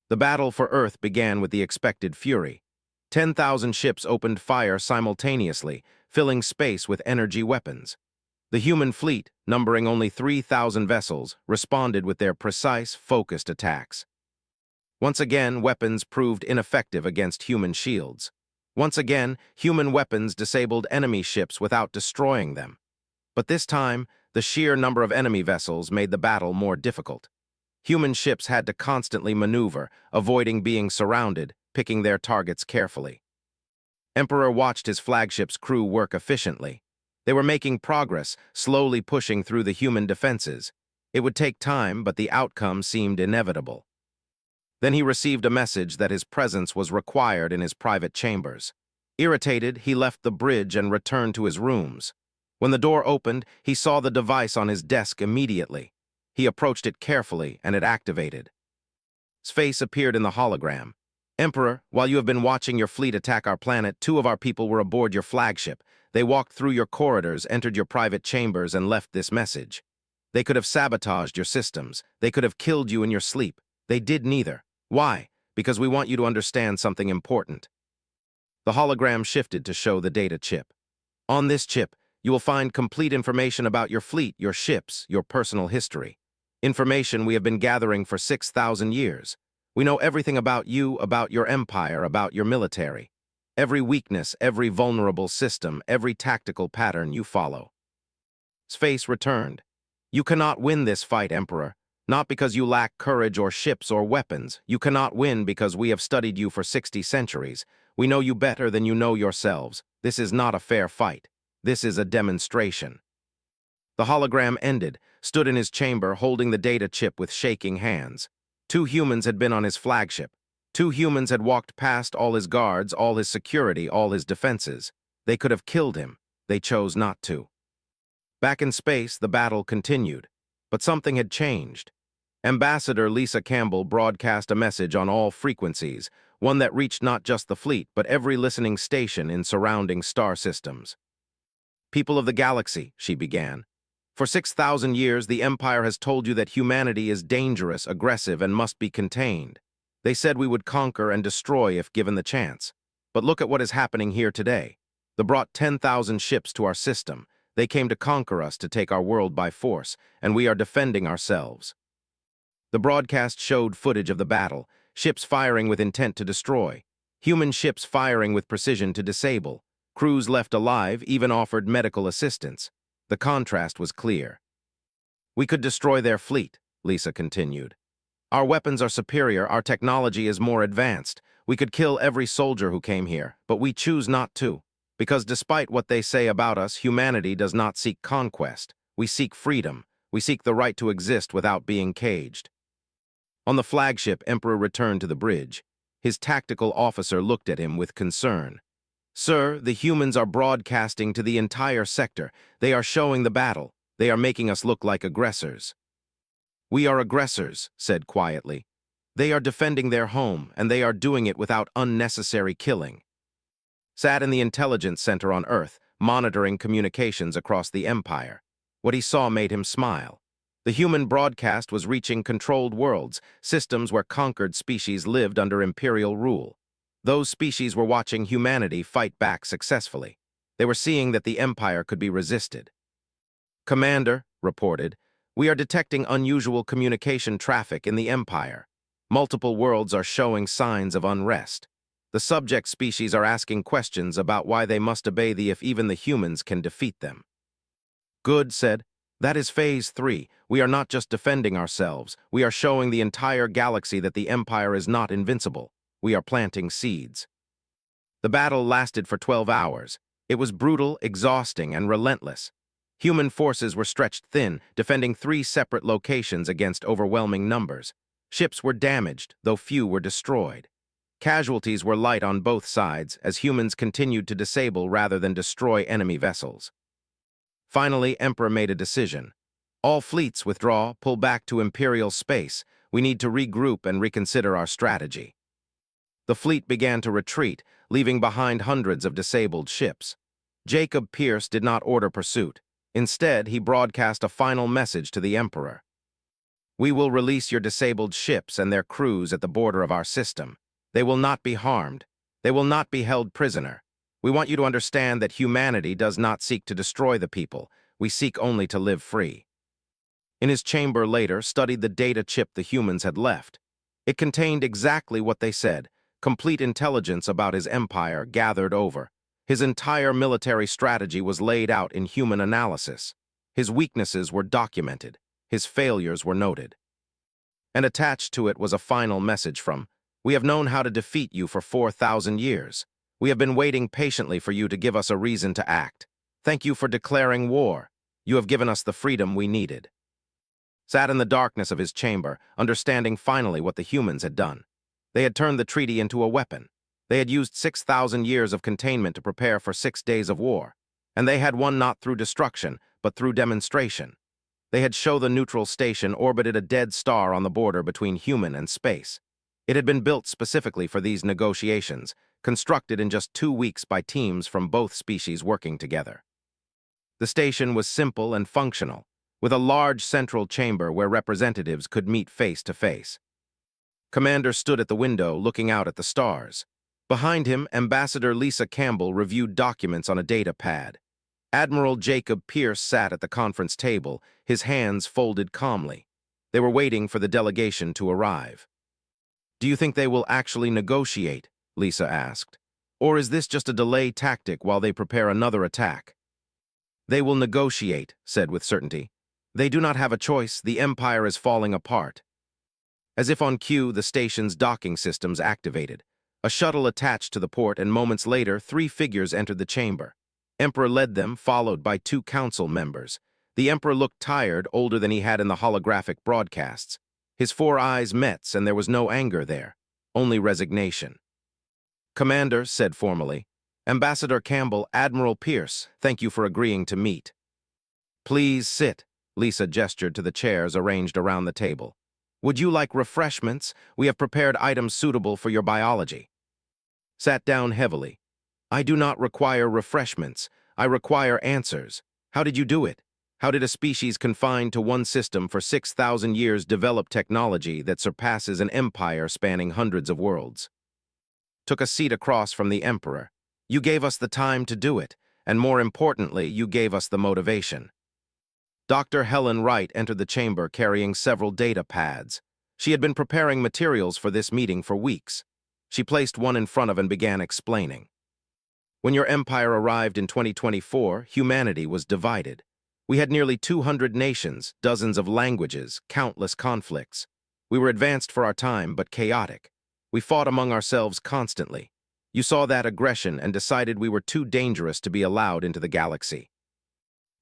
Speaker 1: The battle for Earth began with the expected fury. 10,000 ships opened fire simultaneously, filling space with energy weapons. The human fleet, numbering only 3,000 vessels, responded with their precise, focused attacks. Once again, weapons proved ineffective against human shields. Once again, human weapons disabled enemy ships without destroying them. But this time, the sheer number of enemy vessels made the battle more difficult. Human ships had to constantly maneuver, avoiding being surrounded, picking their targets carefully. Emperor watched his flagship's crew work efficiently. They were making progress, slowly pushing through the human defenses. It would take time, but the outcome seemed inevitable. Then he received a message that his presence was required in his private chambers. Irritated, he left the bridge and returned to his rooms. When the door opened, he saw the device on his desk immediately. He approached it carefully, and it activated. His face appeared in the hologram. "Emperor, while you have been watching your fleet attack our planet, 2 of our people were aboard your flagship. They walked through your corridors, entered your private chambers, and left this message. They could have sabotaged your systems. They could have killed you in your sleep. They did neither. Why? Because we want you to understand something important." The hologram shifted to show the data chip. "On this chip, you will find complete information about your fleet, your ships, your personal history. Information we have been gathering for 6,000 years. We know everything about you, about your empire, about your military. Every weakness, every vulnerable system, every tactical pattern you follow." His face returned. "You cannot win this fight, Emperor. Not because you lack courage or ships or weapons. You cannot win because we have studied you for 60 centuries. We know you better than you know yourselves. This is not a fair fight. This is a demonstration." The hologram ended, stood in his chamber holding the data chip with shaking hands. 2 humans had been on his flagship. 2 humans had walked past all his guards, all his security, all his defenses. They could have killed him. They chose not to. Back in space, the battle continued. But something had changed. Ambassador Lisa Campbell broadcast a message on all frequencies, one that reached not just the fleet, but every listening station in surrounding star systems. "People of the galaxy," she began. "For 6,000 years, the Empire has told you that humanity is dangerous, aggressive, and must be contained. They said we would conquer and destroy if given the chance. But look at what is happening here today. They brought 10,000 ships to our system. They came to conquer us, to take our world by force, and we are defending ourselves." The broadcast showed footage of the battle, ships firing with intent to destroy, human ships firing with precision to disable, crews left alive, even offered medical assistance. The contrast was clear. "We could destroy their fleet," Lisa continued. "Our weapons are superior, our technology is more advanced. We could kill every soldier who came here, but we choose not to. Because despite what they say about us, humanity does not seek conquest. We seek freedom. We seek the right to exist without being caged." On the flagship, Emperor returned to the bridge. His tactical officer looked at him with concern. "Sir, the humans are broadcasting to the entire sector. They are showing the battle. They are making us look like aggressors." "We are aggressors," said quietly. They are defending their home, and they are doing it without unnecessary killing. Sat in the intelligence center on Earth, monitoring communications across the Empire. What he saw made him smile. The human broadcast was reaching controlled worlds, systems where conquered species lived under imperial rule. Those species were watching humanity fight back successfully. They were seeing that the Empire could be resisted. Commander reported, "We are detecting unusual communication traffic in the Empire. Multiple worlds are showing signs of unrest. The subject species are asking questions about why they must obey if even the humans can defeat them." Good said, "That is Phase 3. We are not just defending ourselves. We are showing the entire galaxy that the Empire is not invincible. We are planting seeds." The battle lasted for 12 hours. It was brutal, exhausting, and relentless. Human forces were stretched thin, defending 3 separate locations against overwhelming numbers. Ships were damaged, though few were destroyed. Casualties were light on both sides as humans continued to disable rather than destroy enemy vessels. Finally, Emperor made a decision. "All fleets withdraw, pull back to Imperial space. We need to regroup and reconsider our strategy." The fleet began to retreat, leaving behind hundreds of disabled ships. Jacob Pierce did not order pursuit. Instead, he broadcast a final message to the Emperor. "We will release your disabled ships and their crews at the border of our system. They will not be harmed. They will not be held prisoner. We want you to understand that humanity does not seek to destroy the people. We seek only to live free." In his chamber later, studied the data chip the humans had left. It contained exactly what they said, complete intelligence about his empire gathered over. His entire military strategy was laid out in human analysis. His weaknesses were documented. His failures were noted. And attached to it was a final message from, "We have known how to defeat you for 4,000 years. We have been waiting patiently for you to give us a reason to act. Thank you for declaring war. You have given us the freedom we needed." Sat in the darkness of his chamber, understanding finally what the humans had done. They had turned the treaty into a weapon. They had used 6,000 years of containment to prepare for 6 days of war. And they had won not through destruction, but through demonstration. They had shown the neutral station orbited a dead star on the border between human and space. It had been built specifically for these negotiations, constructed in just 2 weeks by teams from both species working together. The station was simple and functional, with a large central chamber where representatives could meet face to face. Commander stood at the window looking out at the stars. Behind him, Ambassador Lisa Campbell reviewed documents on a data pad. Admiral Jacob Pierce sat at the conference table, his hands folded calmly. They were waiting for the delegation to arrive. "Do you think they will actually negotiate?" Lisa asked. "Or is this just a delay tactic while they prepare another attack?" "They will negotiate," said with certainty. "They do not have a choice. The Empire is falling apart." As if on cue, the station's docking systems activated. A shuttle attached to the port, and moments later, 3 figures entered the chamber. Emperor led them, followed by 2 council members. The Emperor looked tired, older than he had in the holographic broadcasts. His 4 eyes met, and there was no anger there, only resignation. "Commander," said formally, "Ambassador Campbell, Admiral Pierce, thank you for agreeing to meet." "Please sit," Lisa gestured to the chairs arranged around the table. "Would you like refreshments? We have prepared items suitable for your biology." Sat down heavily. "I do not require refreshments. I require answers. How did you do it? How did a species confined to one system for 6,000 years develop technology that surpasses an empire spanning hundreds of worlds?" Took a seat across from the Emperor. "You gave us the time to do it, and more importantly, you gave us the motivation." Dr. Helen Wright entered the chamber carrying several data pads. She had been preparing materials for this meeting for weeks. She placed one in front of and began explaining. "When your empire arrived in 2024, humanity was divided. We had nearly 200 nations, dozens of languages, countless conflicts. We were advanced for our time, but chaotic. We fought among ourselves constantly. You saw that aggression and decided we were too dangerous to be allowed into the galaxy."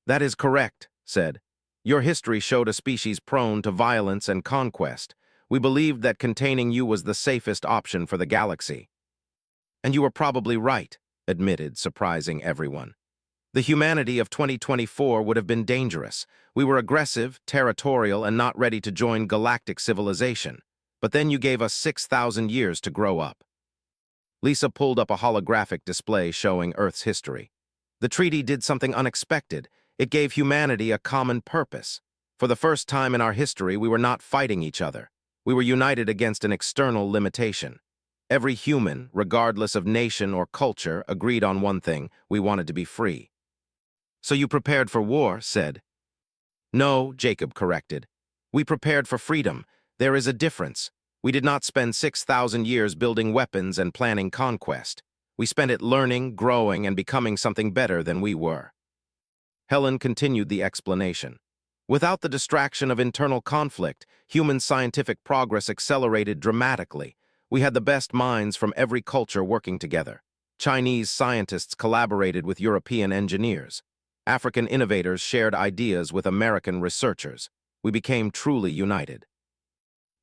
Speaker 1: "That is correct," said. "Your history showed a species prone to violence and conquest. We believed that containing you was the safest option for the galaxy." "And you were probably right," admitted, surprising everyone. "The humanity of 2024 would have been dangerous. We were aggressive, territorial, and not ready to join galactic civilization. But then you gave us 6,000 years to grow up. Lisa pulled up a holographic display showing Earth's history. The treaty did something unexpected. It gave humanity a common purpose. For the first time in our history, we were not fighting each other. We were united against an external limitation. Every human, regardless of nation or culture, agreed on one thing: we wanted to be free. So you prepared for war, said. No, Jacob corrected. We prepared for freedom. There is a difference. We did not spend 6,000 years building weapons and planning conquest. We spent it learning, growing, and becoming something better than we were. Helen continued the explanation. Without the distraction of internal conflict, human scientific progress accelerated dramatically. We had the best minds from every culture working together. Chinese scientists collaborated with European engineers. African innovators shared ideas with American researchers. We became truly united.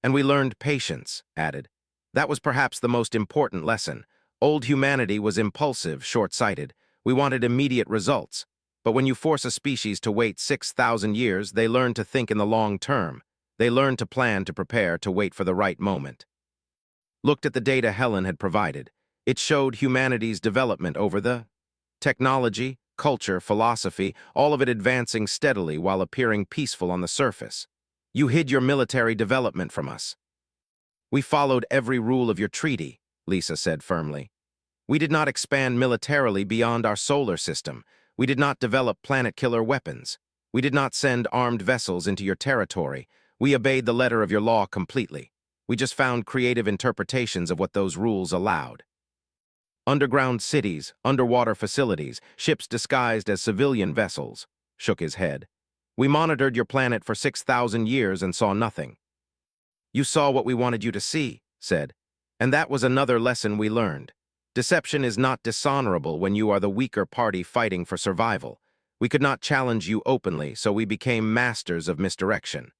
Speaker 1: And we learned patience, added. That was perhaps the most important lesson. Old humanity was impulsive, short-sighted. We wanted immediate results. But when you force a species to wait 6,000 years, they learn to think in the long term. They learn to plan, to prepare, to wait for the right moment. Looked at the data Helen had provided. It showed humanity's development over the technology, culture, philosophy, all of it advancing steadily while appearing peaceful on the surface. You hid your military development from us. We followed every rule of your treaty, Lisa said firmly. We did not expand militarily beyond our solar system. We did not develop planet-killer weapons. We did not send armed vessels into your territory. We obeyed the letter of your law completely. We just found creative interpretations of what those rules allowed. Underground cities, underwater facilities, ships disguised as civilian vessels, shook his head. We monitored your planet for 6,000 years and saw nothing. You saw what we wanted you to see, said. And that was another lesson we learned. Deception is not dishonorable when you are the weaker party fighting for survival. We could not challenge you openly, so we became masters of misdirection.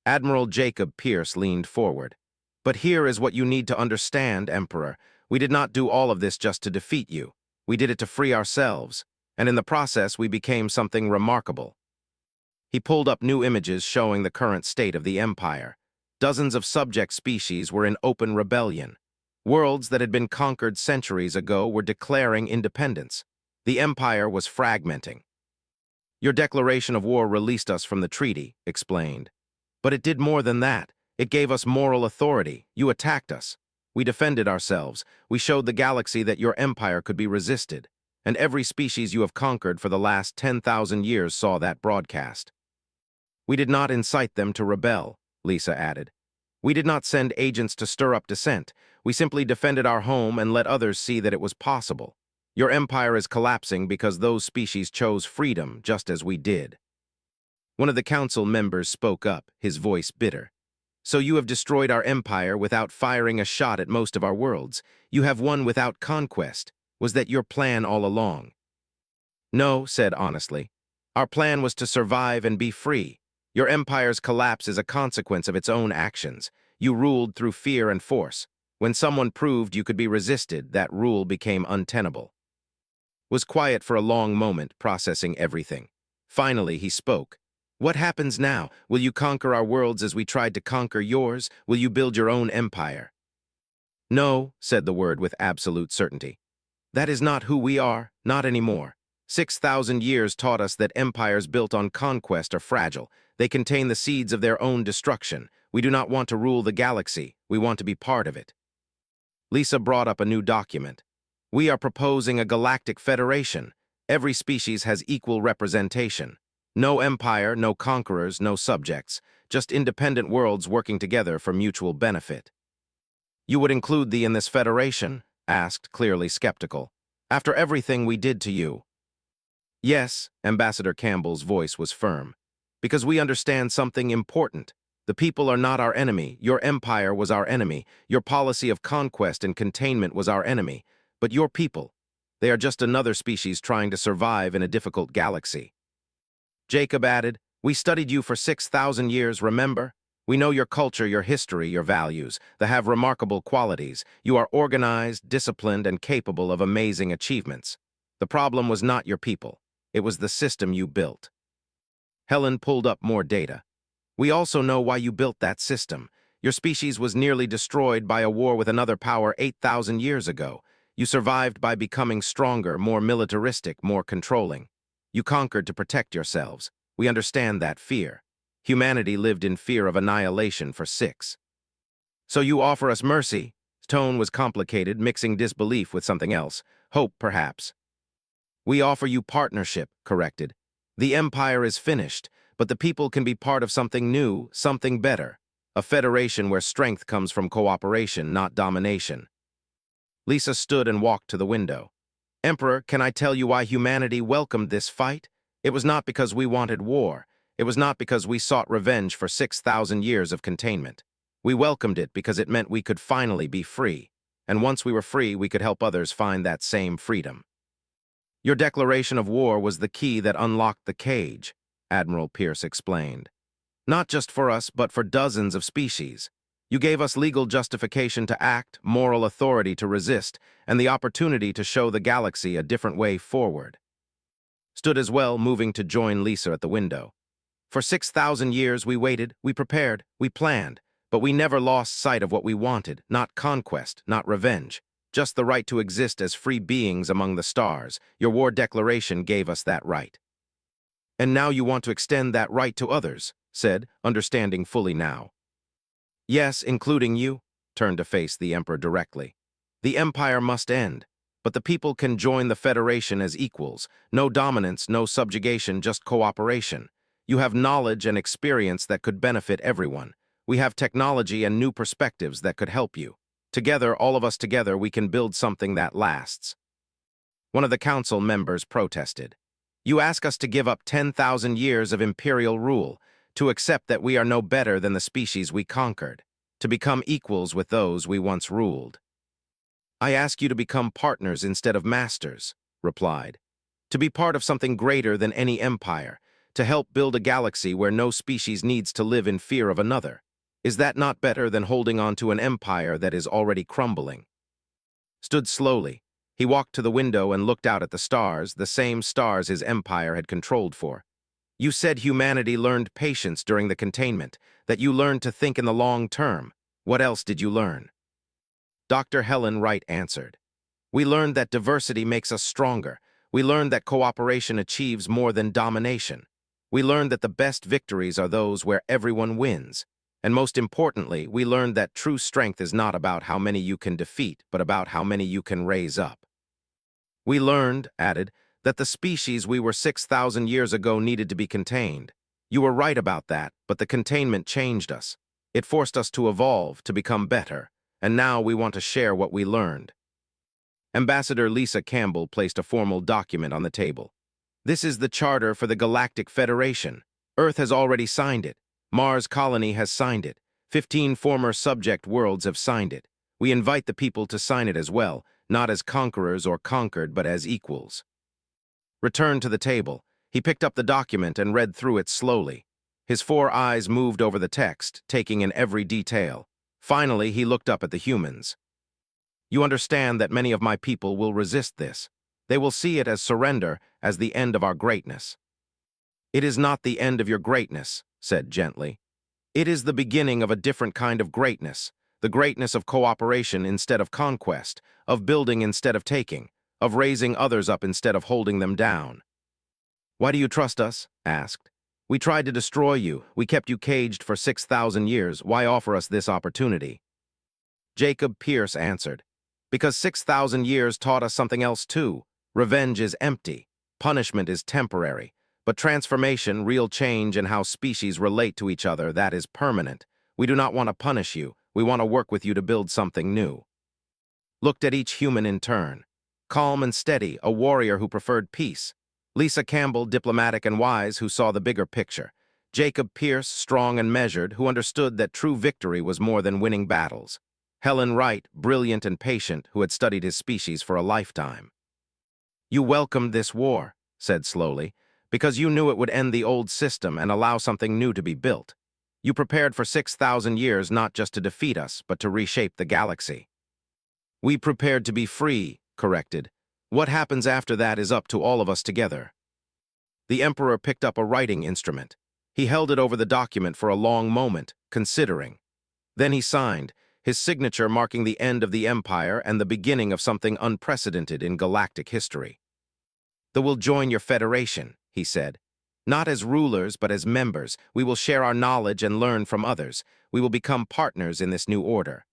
Speaker 1: Admiral Jacob Pierce leaned forward. But here is what you need to understand, Emperor. We did not do all of this just to defeat you. We did it to free ourselves, and in the process we became something remarkable. He pulled up new images showing the current state of the Empire. Dozens of subject species were in open rebellion. Worlds that had been conquered centuries ago were declaring independence. The Empire was fragmenting. Your declaration of war released us from the treaty, explained. But it did more than that. It gave us moral authority. You attacked us. We defended ourselves. We showed the galaxy that your empire could be resisted. And every species you have conquered for the last 10,000 years saw that broadcast. We did not incite them to rebel, Lisa added. We did not send agents to stir up dissent. We simply defended our home and let others see that it was possible. Your empire is collapsing because those species chose freedom just as we did. One of the council members spoke up, his voice bitter. So you have destroyed our empire without firing a shot at most of our worlds. You have won without conquest. Was that your plan all along? No, said honestly. Our plan was to survive and be free. Your empire's collapse is a consequence of its own actions. You ruled through fear and force. When someone proved you could be resisted, that rule became untenable. Was quiet for a long moment, processing everything. Finally, he spoke. What happens now? Will you conquer our worlds as we tried to conquer yours? Will you build your own empire? No, said the word with absolute certainty. That is not who we are, not anymore. 6,000 years taught us that empires built on conquest are fragile. They contain the seeds of their own destruction. We do not want to rule the galaxy. We want to be part of it. Lisa brought up a new document. We are proposing a galactic federation. Every species has equal representation. No empire, no conquerors, no subjects. Just independent worlds working together for mutual benefit. You would include thee in this federation? Asked, clearly skeptical. After everything we did to you. Yes, Ambassador Campbell's voice was firm. Because we understand something important. The people are not our enemy. Your empire was our enemy. Your policy of conquest and containment was our enemy. But your people, they are just another species trying to survive in a difficult galaxy. Jacob added, we studied you for 6,000 years, remember? We know your culture, your history, your values. They have remarkable qualities. You are organized, disciplined, and capable of amazing achievements. The problem was not your people. It was the system you built. Helen pulled up more data. We also know why you built that system. Your species was nearly destroyed by a war with another power 8,000 years ago. You survived by becoming stronger, more militaristic, more controlling. You conquered to protect yourselves. We understand that fear. Humanity lived in fear of annihilation for 6. So you offer us mercy? His tone was complicated, mixing disbelief with something else. Hope, perhaps. We offer you partnership, corrected. The empire is finished, but the people can be part of something new, something better. A federation where strength comes from cooperation, not domination. Lisa stood and walked to the window. Emperor, can I tell you why humanity welcomed this fight? It was not because we wanted war. It was not because we sought revenge for 6,000 years of containment. We welcomed it because it meant we could finally be free. And once we were free, we could help others find that same freedom. Your declaration of war was the key that unlocked the cage, Admiral Pierce explained. Not just for us, but for dozens of species. You gave us legal justification to act, moral authority to resist, and the opportunity to show the galaxy a different way forward. Stood as well, moving to join Lisa at the window. For 6,000 years we waited, we prepared, we planned, but we never lost sight of what we wanted, not conquest, not revenge. Just the right to exist as free beings among the stars. Your war declaration gave us that right. And now you want to extend that right to others, said, understanding fully now. Yes, including you, turned to face the Emperor directly. The Empire must end, but the people can join the Federation as equals. No dominance, no subjugation, just cooperation. You have knowledge and experience that could benefit everyone. We have technology and new perspectives that could help you. Together, all of us together, we can build something that lasts. One of the council members protested. You ask us to give up 10,000 years of imperial rule, to accept that we are no better than the species we conquered, to become equals with those we once ruled. I ask you to become partners instead of masters, replied. To be part of something greater than any empire, to help build a galaxy where no species needs to live in fear of another. Is that not better than holding on to an empire that is already crumbling? Stood slowly. He walked to the window and looked out at the stars, the same stars his empire had controlled for. You said humanity learned patience during the containment, that you learned to think in the long term. What else did you learn? Dr. Helen Wright answered. We learned that diversity makes us stronger. We learned that cooperation achieves more than domination. We learned that the best victories are those where everyone wins. And most importantly, we learned that true strength is not about how many you can defeat, but about how many you can raise up. We learned, added, that the species we were 6,000 years ago needed to be contained. You were right about that, but the containment changed us. It forced us to evolve, to become better, and now we want to share what we learned. Ambassador Lisa Campbell placed a formal document on the table. This is the charter for the Galactic Federation. Earth has already signed it. Mars Colony has signed it. 15 former subject worlds have signed it. We invite the people to sign it as well, not as conquerors or conquered, but as equals. Returned to the table, he picked up the document and read through it slowly. His 4 eyes moved over the text, taking in every detail. Finally, he looked up at the humans. You understand that many of my people will resist this. They will see it as surrender, as the end of our greatness. It is not the end of your greatness, said gently. It is the beginning of a different kind of greatness, the greatness of cooperation instead of conquest, of building instead of taking, of raising others up instead of holding them down. Why do you trust us? Asked. We tried to destroy you. We kept you caged for 6,000 years. Why offer us this opportunity? Jacob Pierce answered. Because 6,000 years taught us something else too. Revenge is empty. Punishment is temporary. But transformation, real change in how species relate to each other, that is permanent. We do not want to punish you. We want to work with you to build something new. Looked at each human in turn. Calm and steady, a warrior who preferred peace. Lisa Campbell, diplomatic and wise, who saw the bigger picture. Jacob Pierce, strong and measured, who understood that true victory was more than winning battles. Helen Wright, brilliant and patient, who had studied his species for a lifetime. You welcomed this war, said slowly, because you knew it would end the old system and allow something new to be built. You prepared for 6,000 years not just to defeat us, but to reshape the galaxy. We prepared to be free, corrected. What happens after that is up to all of us together. The Emperor picked up a writing instrument. He held it over the document for a long moment, considering. Then he signed, his signature marking the end of the Empire and the beginning of something unprecedented in galactic history. "They will join your federation," he said. "Not as rulers, but as members. We will share our knowledge and learn from others. We will become partners in this new order."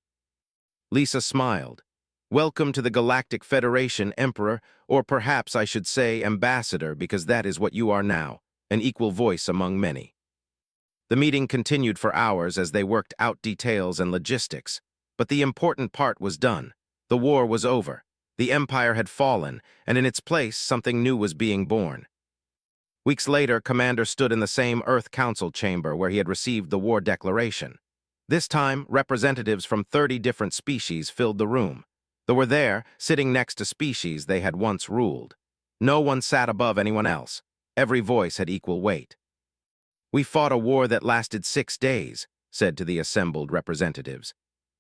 Speaker 1: Lisa smiled. "Welcome to the Galactic Federation, Emperor, or perhaps I should say Ambassador, because that is what you are now, an equal voice among many." The meeting continued for hours as they worked out details and logistics, but the important part was done. The war was over. The Empire had fallen, and in its place, something new was being born. Weeks later, Commander stood in the same Earth Council chamber where he had received the war declaration. This time, representatives from 30 different species filled the room. They were there, sitting next to species they had once ruled. No one sat above anyone else. Every voice had equal weight. "We fought a war that lasted 6 days," said to the assembled representatives.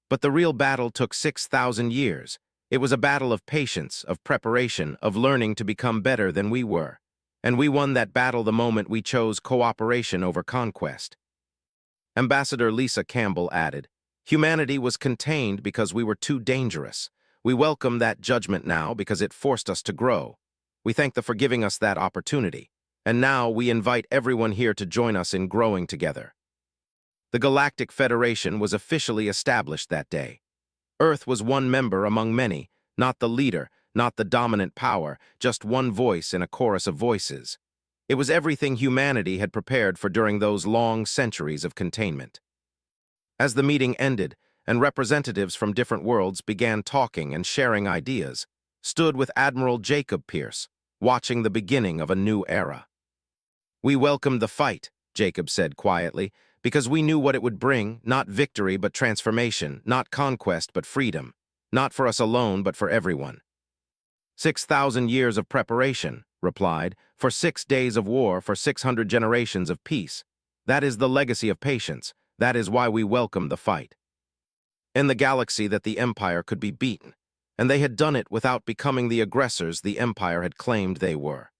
Speaker 1: "But the real battle took 6,000 years. It was a battle of patience, of preparation, of learning to become better than we were. And we won that battle the moment we chose cooperation over conquest." Ambassador Lisa Campbell added, "Humanity was contained because we were too dangerous. We welcome that judgment now because it forced us to grow. We thank them for giving us that opportunity. And now we invite everyone here to join us in growing together." The Galactic Federation was officially established that day. Earth was one member among many, not the leader, not the dominant power, just one voice in a chorus of voices. It was everything humanity had prepared for during those long centuries of containment. As the meeting ended, and representatives from different worlds began talking and sharing ideas, stood with Admiral Jacob Pierce, watching the beginning of a new era. "We welcomed the fight," Jacob said quietly, "because we knew what it would bring, not victory but transformation, not conquest but freedom, not for us alone but for everyone." 6,000 years of preparation," replied, "for 6 days of war, for 600 generations of peace. That is the legacy of patience. That is why we welcome the fight." In the galaxy that the Empire could be beaten, and they had done it without becoming the aggressors the Empire had claimed they were.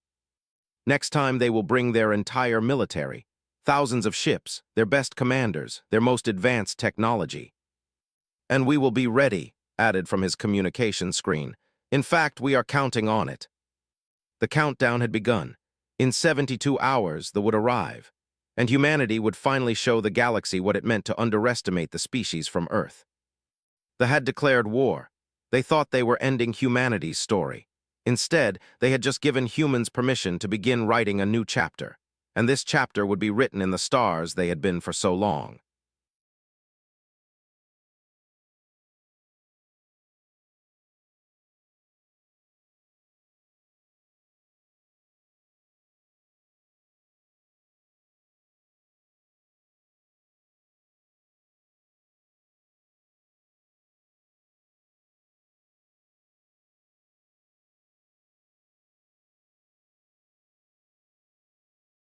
Speaker 1: Next time they will bring their entire military, thousands of ships, their best commanders, their most advanced technology. "And we will be ready," added from his communication screen. "In fact, we are counting on it." The countdown had begun. In 72 hours, they would arrive, and humanity would finally show the galaxy what it meant to underestimate the species from Earth. They had declared war. They thought they were ending humanity's story. Instead, they had just given humans permission to begin writing a new chapter, and this chapter would be written in the stars they had been for so long.